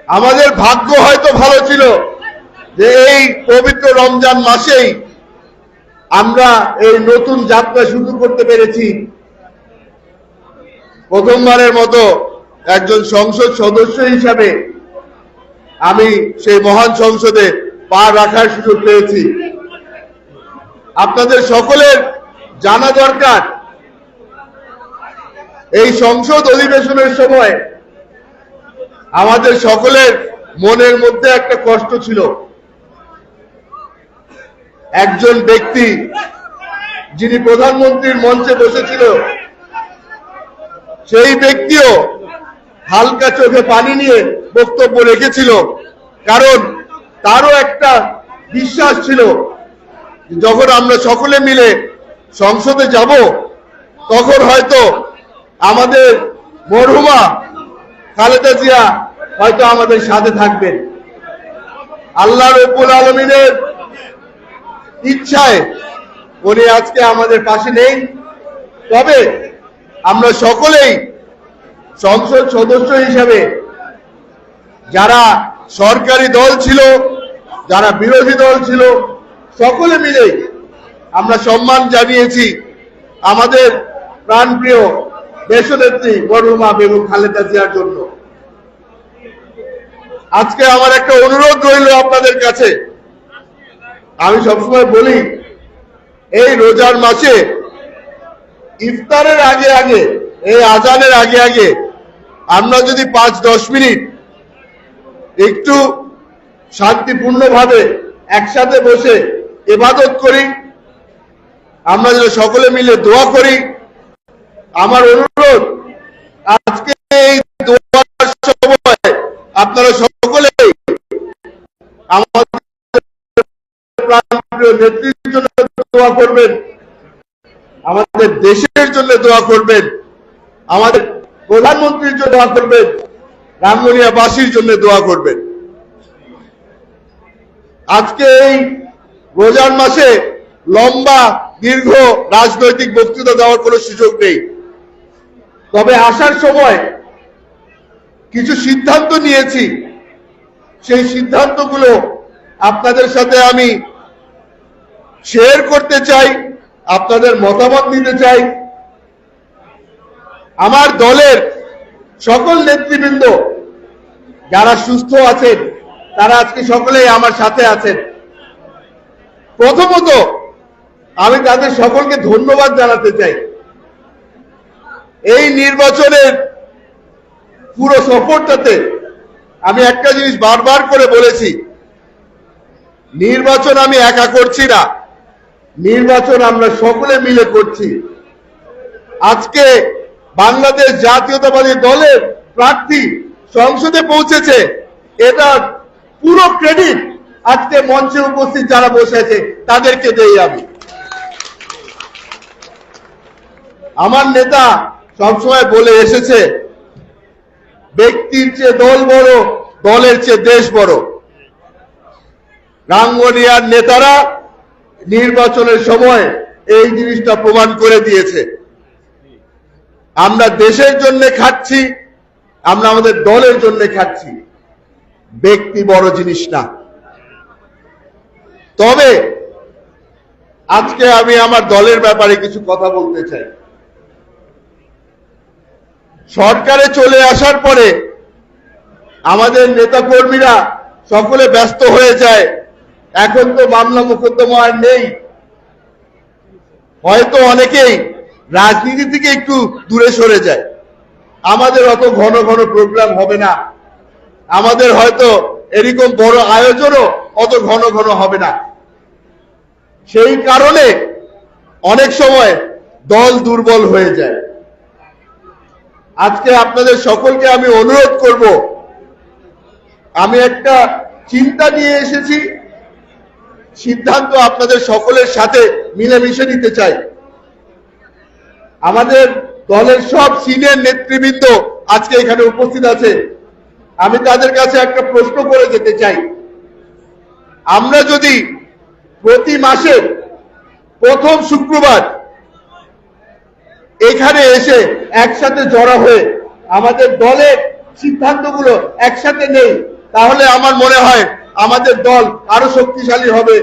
আমাদের ভাগ্য হয়তো ভালো ছিল যে এই পবিত্র রমজান মাসেই আমরা এই নতুন যাত্রা শুরু করতে পেরেছি। প্রথমবারের মতো একজন সংসদ সদস্য হিসাবে আমি সেই মহান সংসদে পা রাখার সুযোগ পেয়েছি। আপনাদের সকলের জানা দরকার, এই সংসদ অধিবেশনের সময় আমাদের সকলের মনের মধ্যে একটা কষ্ট ছিল। একজন ব্যক্তি যিনি প্রধানমন্ত্রীর মঞ্চে বসেছিল, সেই ব্যক্তিও হালকা চোখে পানি নিয়ে বক্তব্য রেখেছিল, কারণ তারও একটা বিশ্বাস ছিল যখন আমরা সকলে মিলে সংসদে যাব তখন হয়তো আমাদের মরহুমা খালেদা জিয়া হয়তো আমাদের সাথে থাকবেন। আল্লাহ রব্বুল আলামিনের ইচ্ছায় উনি আজকে আমাদের পাশে নেই, তবে আমরা সকলেই সংসদ সদস্য হিসেবে যারা সরকারি দল ছিল, যারা বিরোধী দল ছিল, সকলে মিলে আমরা সম্মান জানিয়েছি আমাদের প্রাণপ্রিয় দেশনেত্রী মরহুমা বেগম খালেদা জিয়ার জন্য। আজকে আমার একটা অনুরোধ রইল আপনাদের কাছে। আমি সবসময় বলি, এই রোজার মাসে ইফতারের আগে আগে, এই আজানের আগে আগে আমরা যদি 5-10 মিনিট একটু শান্তিপূর্ণভাবে একসাথে বসে ইবাদত করি, আমরা যদি সকলে মিলে দোয়া করি, আমার অনুরোধ আজকে এই দোয়ার সময় আপনারা সকলেই আমাদের প্রাণপ্রিয় নেত্রীর জন্য দোয়া করবেন, আমাদের দেশের জন্য দোয়া করবেন, আমাদের প্রধানমন্ত্রীর জন্য দোয়া করবেন, রাঙ্গুনিয়াবাসীর জন্য দোয়া করবেন। আজকে এই রোজার মাসে লম্বা দীর্ঘ রাজনৈতিক বক্তৃতা দেওয়ার কোনো সুযোগ নেই, তবে আসার সময় কিছু সিদ্ধান্ত নিয়েছি, সেই সিদ্ধান্তগুলো আপনাদের সাথে আমি শেয়ার করতে চাই, আপনাদের মতামত নিতে চাই। আমার দলের সকল নেতৃবৃন্দ যারা সুস্থ আছেন তারা আজকে সকলেই আমার সাথে আছেন। প্রথমত আমি তাদের সকলকে ধন্যবাদ জানাতে চাই। এই নির্বাচনের পুরো সফরটাতে আমি একটা জিনিস বারবার করে বলেছি, নির্বাচন আমি একা করছি না, নির্বাচন আমরা সকলে মিলে করছি। আজকে বাংলাদেশ জাতীয়তাবাদী দলের প্রার্থী সংসদে পৌঁছেছে, এটা পুরো ক্রেডিট আজকে মঞ্চে উপস্থিত যারা বসে আছে তাদেরকে দেই আমি। আমার নেতা সবসময় বলে এসেছে, ব্যক্তির চেয়ে দল বড়, দলের চেয়ে দেশ বড়। রাঙ্গুনিয়ার নেতারা নির্বাচনের সময় এই জিনিসটা প্রমাণ করে দিয়েছে। আমরা দেশের জন্য খাচ্ছি, আমরা আমাদের দলের জন্য খাচ্ছি, ব্যক্তি বড় জিনিস না। তবে আজকে আমি আমার দলের ব্যাপারে কিছু কথা বলতে চাই। সরকারে চলে আসার পরে আমাদের নেতাকর্মীরা সকলে ব্যস্ত হয়ে যায়, এখন তো মামলা মোকদ্দমা আর নেই, হয়তো অনেকেই রাজনীতি থেকে একটু দূরে সরে যায়। আমাদের অত ঘন ঘন প্রোগ্রাম হবে না, আমাদের হয়তো এরকম বড় আয়োজনও অত ঘন ঘন হবে না। সেই কারণে অনেক সময় দল দুর্বল হয়ে যায়। আজকে আপনাদের সকলকে আমি অনুরোধ করব, আমি একটা চিন্তা নিয়ে এসেছি, সিদ্ধান্ত আপনাদের সকলের সাথে মিলেমিশে নিতে চাই। আমাদের দলের সব সিনিয়র নেতৃবৃন্দ আজকে এখানে উপস্থিত আছে, আমি তাদের কাছে একটা প্রশ্ন করে যেতে চাই। আমরা যদি প্রতি মাসের প্রথম শুক্রবার এখানে এসে একসাথে জড়ো হয়ে আমাদের দলের সিদ্ধান্তগুলো একসাথে নেই, তাহলে আমার মনে হয় আমাদের দল আরো শক্তিশালী হবে।